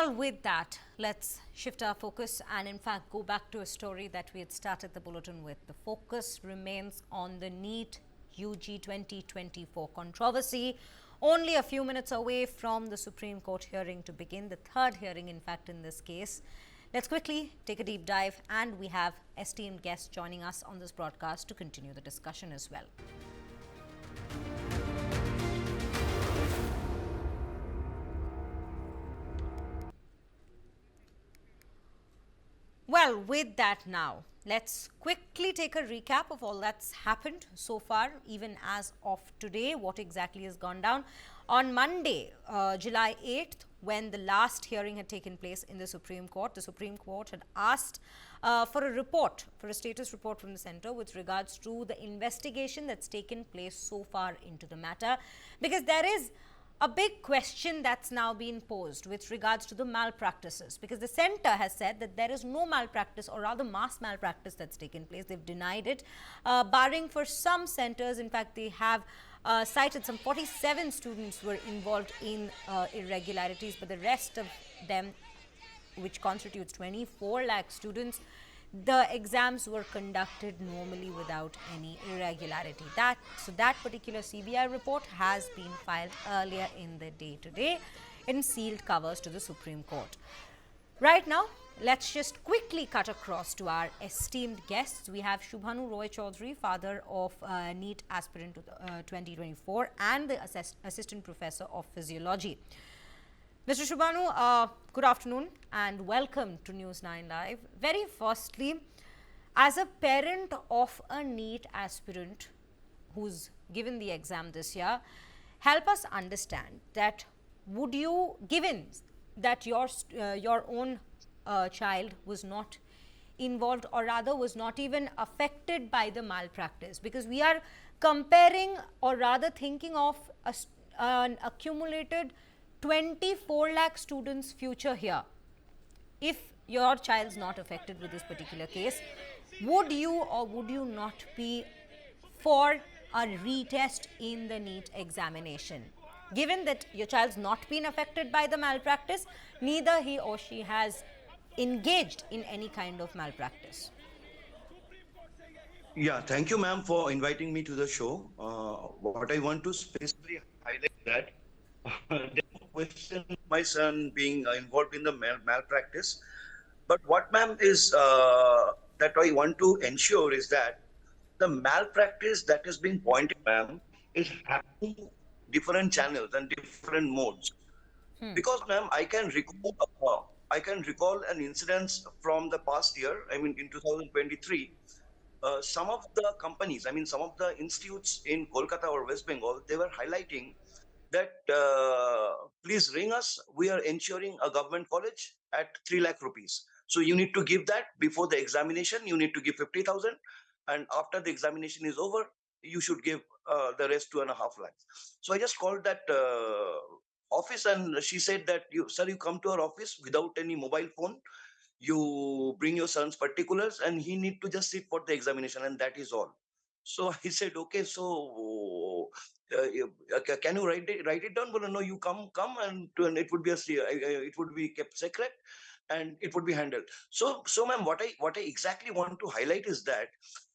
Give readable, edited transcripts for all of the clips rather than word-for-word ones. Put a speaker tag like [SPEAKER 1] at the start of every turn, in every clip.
[SPEAKER 1] Well, with that, let's shift our focus and in fact go back to a story that we had started the bulletin with. The focus remains on the NEET-UG 2024 controversy. Only a few minutes away from the Supreme Court hearing to begin, the third hearing in fact in this case. Let's quickly take a deep dive, and we have esteemed guests joining us on this broadcast to continue the discussion as well. Well, with that now, let's quickly take a recap of all that's happened so far, even as of today, what exactly has gone down. On Monday, July 8th, when the last hearing had taken place in the Supreme Court had asked for a report, for a status report from the centre with regards to the investigation that's taken place so far into the matter, because there is a big question that's now been posed with regards to the malpractices, because the centre has said that there is no malpractice, or rather mass malpractice, that's taken place. They've denied it, barring for some centres. In fact, they have cited some 47 students were involved in irregularities, but the rest of them, which constitutes 24 lakh students, the exams were conducted normally without any irregularity. So that particular CBI report has been filed earlier in the day today in sealed covers to the Supreme Court. Right now, let's just quickly cut across to our esteemed guests. We have Shubhanu Roy Chaudhary, father of NEET aspirant 2024 and the assistant professor of physiology. Mr. Shubhanu, good afternoon and welcome to News9 Live. Very firstly, as a parent of a NEET aspirant who's given the exam this year, help us understand that would you, given that your own child was not involved, or rather was not even affected by the malpractice, because we are comparing, or rather thinking of an accumulated 24 lakh students' future here. If your child's not affected with this particular case, would you or would you not be for a retest in the NEET examination? Given that your child's not been affected by the malpractice, neither he or she has engaged in any kind of malpractice.
[SPEAKER 2] Yeah, thank you, ma'am, for inviting me to the show. What I want to specifically highlight that there's no question my son being involved in the malpractice. But what, ma'am, is that I want to ensure is that the malpractice that is being pointed, ma'am, is happening different channels and different modes. Because, ma'am, I can recall an incident from the past year. I mean, in 2023. Some of the companies, I mean, some of the institutes in Kolkata or West Bengal, they were highlighting that please ring us. We are ensuring a government college at 3 lakh rupees. So you need to give that before the examination. You need to give 50,000, and after the examination is over, you should give the rest 2.5 lakhs. So I just called that office, and she said that you come to our office without any mobile phone. You bring your son's particulars and he need to just sit for the examination, and that is all. So I said, okay, so can you write it down? Well, no, you come and it would be it would be kept secret and it would be handled. So ma'am, what I exactly want to highlight is that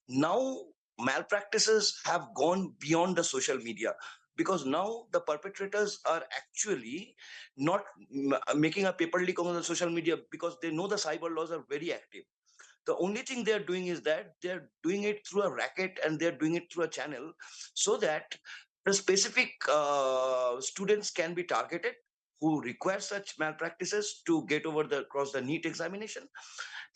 [SPEAKER 2] now malpractices have gone beyond the social media, because now the perpetrators are actually not making a paper leak on the social media, because they know the cyber laws are very active. The only thing they're doing is that they're doing it through a racket, and they're doing it through a channel, so that the specific students can be targeted who require such malpractices to get over the cross the NEET examination.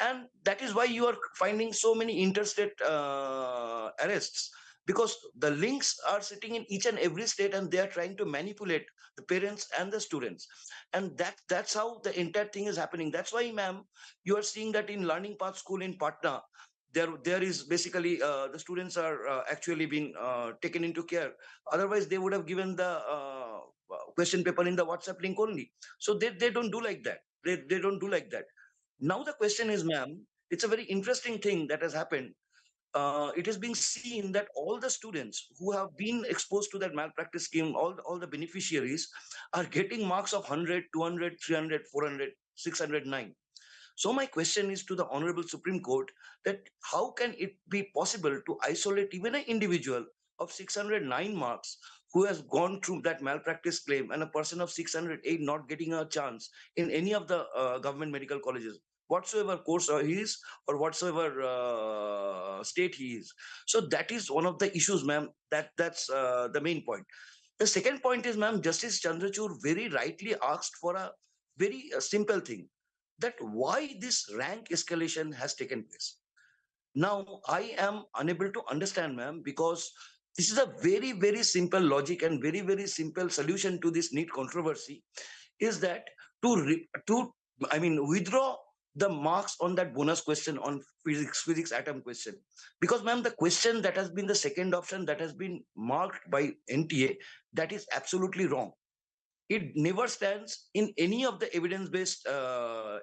[SPEAKER 2] And that is why you are finding so many interstate arrests, because the links are sitting in each and every state, and they are trying to manipulate the parents and the students. And that's how the entire thing is happening. That's why, ma'am, you are seeing that in Learning Path School in Patna, there is basically the students are actually being taken into care. Otherwise, they would have given the question paper in the WhatsApp link only. So they don't do like that. They don't do like that. Now the question is, ma'am, it's a very interesting thing that has happened. it is being seen that all the students who have been exposed to that malpractice scheme, all the beneficiaries are getting marks of 100, 200, 300, 400, 609. So my question is to the Honorable Supreme Court that how can it be possible to isolate even an individual of 609 marks who has gone through that malpractice claim and a person of 608 not getting a chance in any of the government medical colleges, whatsoever course he is or whatsoever state he is. So that is one of the issues, ma'am. That's the main point. The second point is, ma'am, Justice Chandrachud very rightly asked for a very simple thing, that why this rank escalation has taken place. Now, I am unable to understand, ma'am, because this is a very, very simple logic and very, very simple solution to this NEET controversy is that withdraw the marks on that bonus question on physics atom question, because ma'am, the question that has been the second option that has been marked by NTA, that is absolutely wrong. It never stands in any of the evidence-based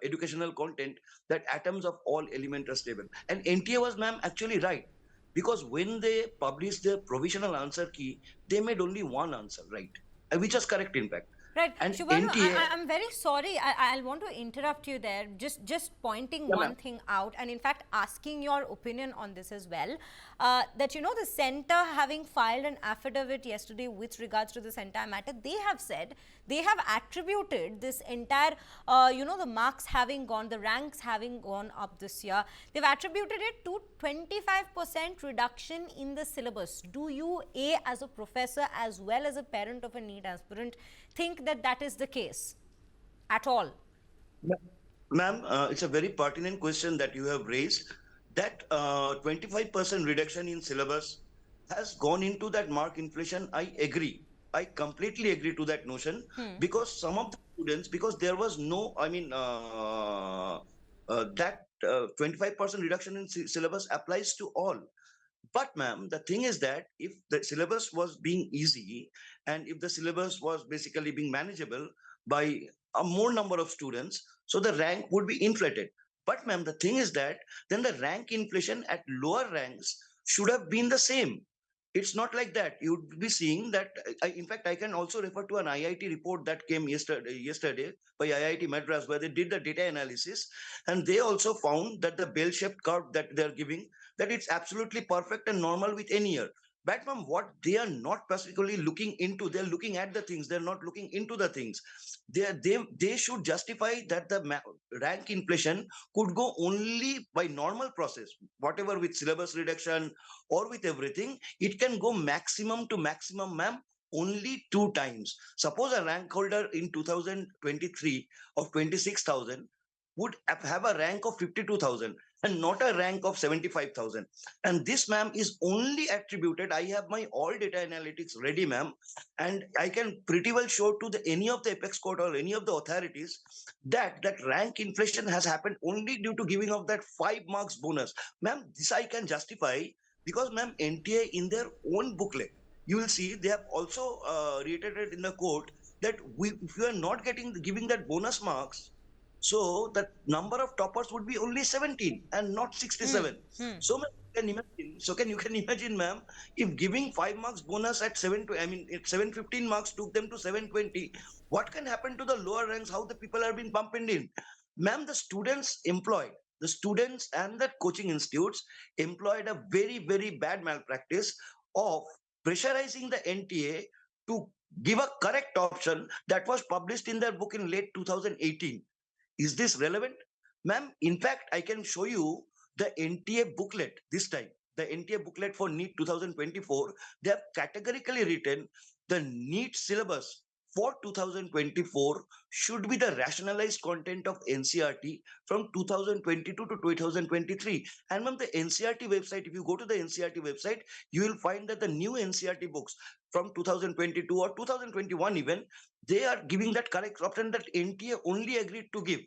[SPEAKER 2] educational content that atoms of all elements are stable. And NTA was, ma'am, actually right, because when they published the provisional answer key, they made only one answer right, which was correct, in fact.
[SPEAKER 1] Right,
[SPEAKER 2] And
[SPEAKER 1] Shubhanu,
[SPEAKER 2] NTA,
[SPEAKER 1] I'm very sorry. I'll want to interrupt you there. Just pointing
[SPEAKER 2] yeah,
[SPEAKER 1] one
[SPEAKER 2] ma'am.
[SPEAKER 1] thing out, and in fact asking your opinion on this as well. That the center having filed an affidavit yesterday with regards to this entire matter, they have said they have attributed this entire, the marks having gone, the ranks having gone up this year. They've attributed it to 25% reduction in the syllabus. Do you, as a professor as well as a parent of a NEET aspirant, think that that is the case at all?
[SPEAKER 2] Ma'am, it's a very pertinent question that you have raised. That 25% reduction in syllabus has gone into that mark inflation. I agree. I completely agree to that notion, because some of the students, because there was no, that 25% reduction in syllabus applies to all. But ma'am, the thing is that if the syllabus was being easy and if the syllabus was basically being manageable by a more number of students, so the rank would be inflated. But ma'am, the thing is that then the rank inflation at lower ranks should have been the same. It's not like that. You would be seeing that. In fact, I can also refer to an IIT report that came yesterday by IIT Madras, where they did the data analysis, and they also found that the bell-shaped curve that they're giving, that it's absolutely perfect and normal with any year. But from what they are not specifically looking into, they're looking at the things, they're not looking into the things. They should justify that the rank inflation could go only by normal process, whatever with syllabus reduction or with everything, it can go maximum to maximum, ma'am, only 2 times. Suppose a rank holder in 2023 of 26,000 would have a rank of 52,000 and not a rank of 75,000. And this, ma'am, is only attributed. I have my all data analytics ready, ma'am, and I can pretty well show to any of the apex court or any of the authorities that rank inflation has happened only due to giving of that 5 marks bonus. Ma'am, this I can justify because, ma'am, NTA in their own booklet, you will see they have also reiterated in the court that if you are not giving that bonus marks, so the number of toppers would be only 17 and not 67. So you can imagine, ma'am, if giving 5 marks bonus at if 715 marks took them to 720, what can happen to the lower ranks? How the people are being pumped in? Ma'am, the students and the coaching institutes employed a very, very bad malpractice of pressurizing the NTA to give a correct option that was published in their book in late 2018. Is this relevant? Ma'am, in fact, I can show you the NTA booklet this time. The NTA booklet for NEET 2024, they have categorically written the NEET syllabus for 2024 should be the rationalized content of NCRT from 2022 to 2023. And ma'am, the NCRT website, if you go to the NCRT website, you will find that the new NCRT books from 2022 or 2021 even, they are giving that correct option that NTA only agreed to give.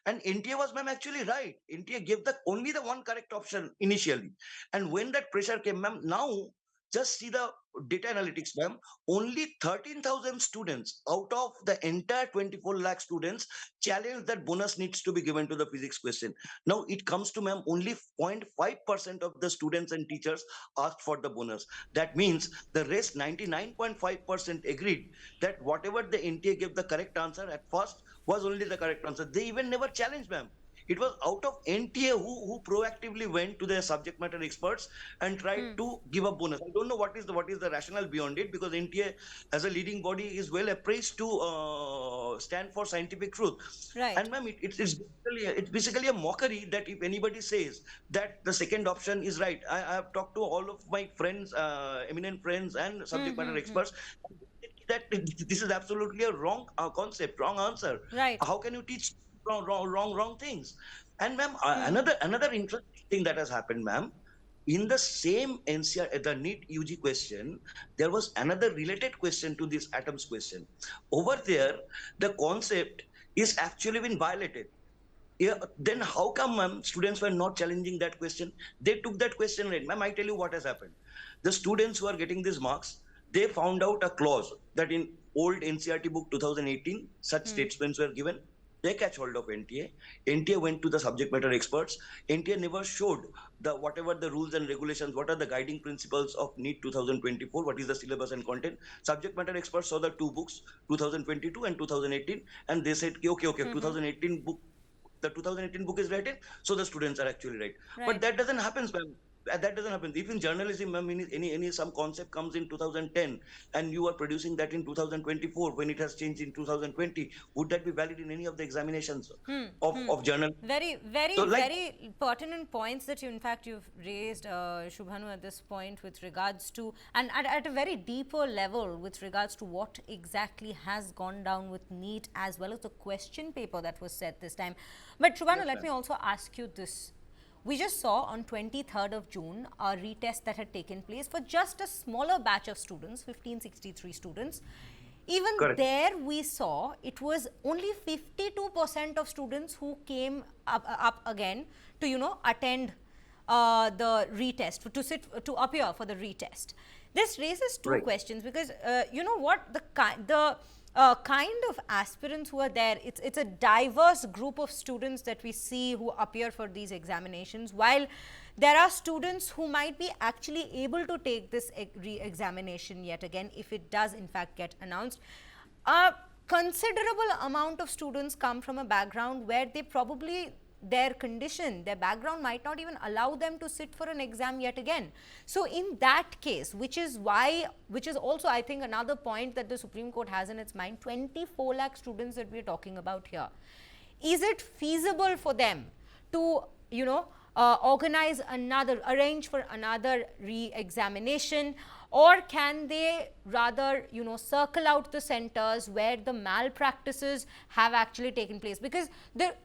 [SPEAKER 2] And NTA was, ma'am, actually right. NTA gave only the one correct option initially. And when that pressure came, ma'am, now Just see the data analytics, ma'am. Only 13,000 students out of the entire 24 lakh students challenge that bonus needs to be given to the physics question. Now it comes to, ma'am, only 0.5% of the students and teachers asked for the bonus. That means the rest 99.5% agreed that whatever the NTA gave the correct answer at first was only the correct answer. They even never challenged, ma'am. It was out of NTA who proactively went to their subject matter experts and tried to give a bonus. I don't know what is the rationale beyond it, because NTA as a leading body is well appraised to stand for scientific truth.
[SPEAKER 1] Right.
[SPEAKER 2] And ma'am, it's basically a mockery that if anybody says that the second option is right. I have talked to all of my friends, eminent friends and subject matter experts, that this is absolutely a wrong concept, wrong answer.
[SPEAKER 1] Right.
[SPEAKER 2] How can you teach wrong things? And ma'am, another interesting thing that has happened, ma'am, in the same NCR, the NEET-UG question, there was another related question to this atoms question. Over there, the concept is actually been violated. Yeah, then how come, ma'am, students were not challenging that question? They took that question right. Ma'am, I tell you what has happened. The students who are getting these marks, they found out a clause that in old NCRT book 2018, such statements were given. They catch hold of NTA. NTA went to the subject matter experts. NTA never showed the whatever the rules and regulations, what are the guiding principles of NEET 2024, what is the syllabus and content. Subject matter experts saw the two books, 2022 and 2018, and they said, okay, 2018 book, the 2018 book is written, so the students are actually right. But
[SPEAKER 1] Right.
[SPEAKER 2] that doesn't happen, ma'am. That doesn't happen. If in journalism, ma'am, any some concept comes in 2010 and you are producing that in 2024 when it has changed in 2020, would that be valid in any of the examinations of journal?
[SPEAKER 1] Very, very,
[SPEAKER 2] So like,
[SPEAKER 1] very pertinent points that you, in fact, you've raised, Shubhanu, at this point with regards to, and at a very deeper level with regards to what exactly has gone down with NEET as well as the question paper that was set this time. But Shubhanu,
[SPEAKER 2] yes,
[SPEAKER 1] let
[SPEAKER 2] ma'am.
[SPEAKER 1] me also ask you this. We just saw on 23rd of June a retest that had taken place for just a smaller batch of students, 1563 students. Even
[SPEAKER 2] Correct.
[SPEAKER 1] there we saw it was only 52% of students who came up again to, attend the retest, to appear for the retest. This raises two
[SPEAKER 2] Right.
[SPEAKER 1] questions because, you know what, the kind of aspirants who are there, it's a diverse group of students that we see who appear for these examinations, while there are students who might be actually able to take this re-examination yet again if it does in fact get announced. A considerable amount of students come from a background where they probably, their condition, their background might not even allow them to sit for an exam yet again. So in that case, which is also I think another point that the Supreme Court has in its mind, 24 lakh students that we are talking about here. Is it feasible for them to, arrange for another re-examination, or can they rather, circle out the centers where the malpractices have actually taken place? Because the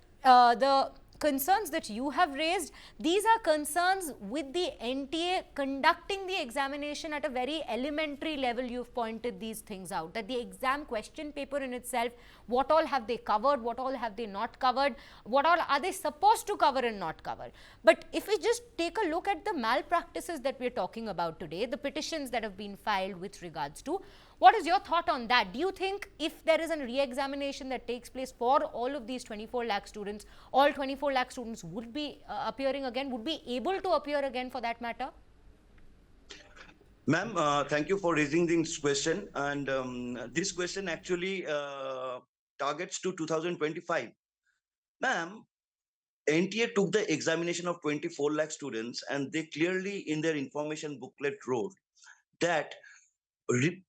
[SPEAKER 1] concerns that you have raised, these are concerns with the NTA conducting the examination at a very elementary level. You've pointed these things out, that the exam question paper in itself, what all have they covered, what all have they not covered, what all are they supposed to cover and not cover. But if we just take a look at the malpractices that we're talking about today, the petitions that have been filed with regards to, what is your thought on that? Do you think if there is a re-examination that takes place for all of these 24 lakh students, all 24 lakh students would be appearing again, would be able to appear again for that matter?
[SPEAKER 2] Ma'am, thank you for raising this question. And this question actually targets to 2025. Ma'am, NTA took the examination of 24 lakh students, and they clearly in their information booklet wrote that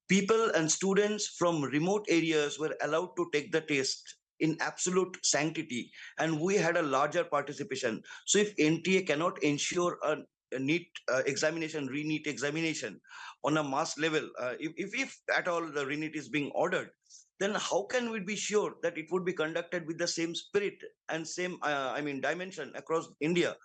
[SPEAKER 2] people and students from remote areas were allowed to take the test in absolute sanctity, and we had a larger participation. So if NTA cannot ensure a NEET examination, re-NEET examination on a mass level, if at all the re-NEET is being ordered, then how can we be sure that it would be conducted with the same spirit and same, dimension across India?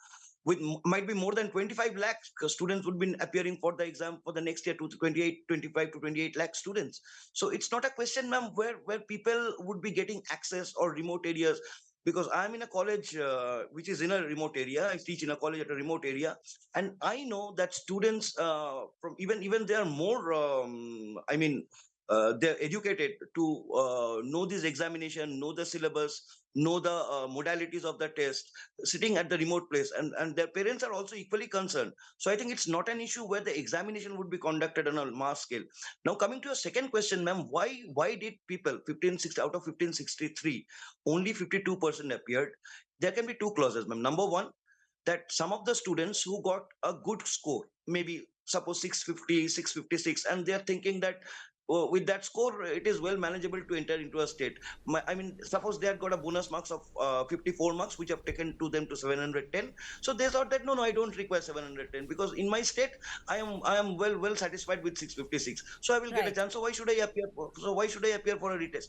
[SPEAKER 2] With might be more than 25 lakh students would be appearing for the exam for the next year, to 25 to 28 lakh students. So it's not a question, ma'am, where people would be getting access or remote areas. because I'm in a college which is in a remote area. I teach in a college at a remote area, and I know that students from even they are more. They're educated to know this examination, know the syllabus, know the modalities of the test, sitting at the remote place, and their parents are also equally concerned. So I think it's not an issue where the examination would be conducted on a mass scale. Now, coming to your second question, ma'am, why did people 1560 out of 1563 only 52% appeared? There can be two clauses, ma'am. Number one, that some of the students who got a good score, maybe suppose 650, 656, and they're thinking that with that score, it is well manageable to enter into a state. Suppose they had got a bonus marks of 54 marks, which have taken to them to 710. So they thought that no, I don't require 710 because in my state, I am well satisfied with 656. So I will get a
[SPEAKER 1] Right.
[SPEAKER 2] chance. So why should I appear? For a retest?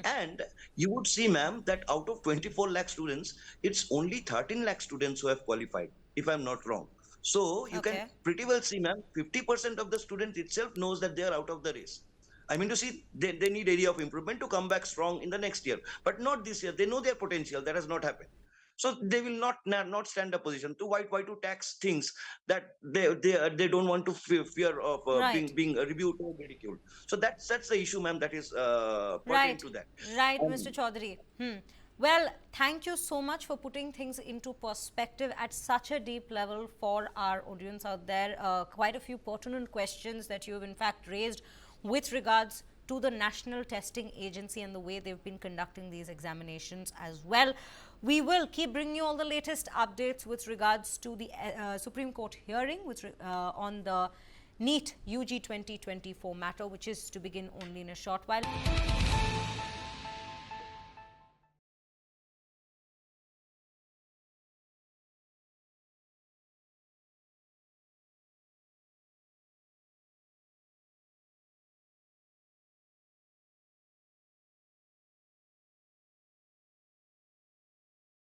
[SPEAKER 2] And you would see, ma'am, that out of 24 lakh students, it's only 13 lakh students who have qualified, if I'm not wrong. So you can
[SPEAKER 1] Okay.
[SPEAKER 2] pretty well see, ma'am, 50% of the students itself knows that they are out of the race. I mean to see they need area of improvement to come back strong in the next year, but not this year. They know their potential. That has not happened. So they will not stand a position to why to tax things that they don't want to fear of
[SPEAKER 1] Right.
[SPEAKER 2] being rebuked or ridiculed. So that's the issue, ma'am, that is pertinent
[SPEAKER 1] Right,
[SPEAKER 2] to that.
[SPEAKER 1] right, Mr. Chaudhary. Well, thank you so much for putting things into perspective at such a deep level for our audience out there. Quite a few pertinent questions that you have in fact raised with regards to the National Testing Agency and the way they've been conducting these examinations as well. We will keep bringing you all the latest updates with regards to the Supreme Court hearing on the NEET-UG 2024 matter, which is to begin only in a short while.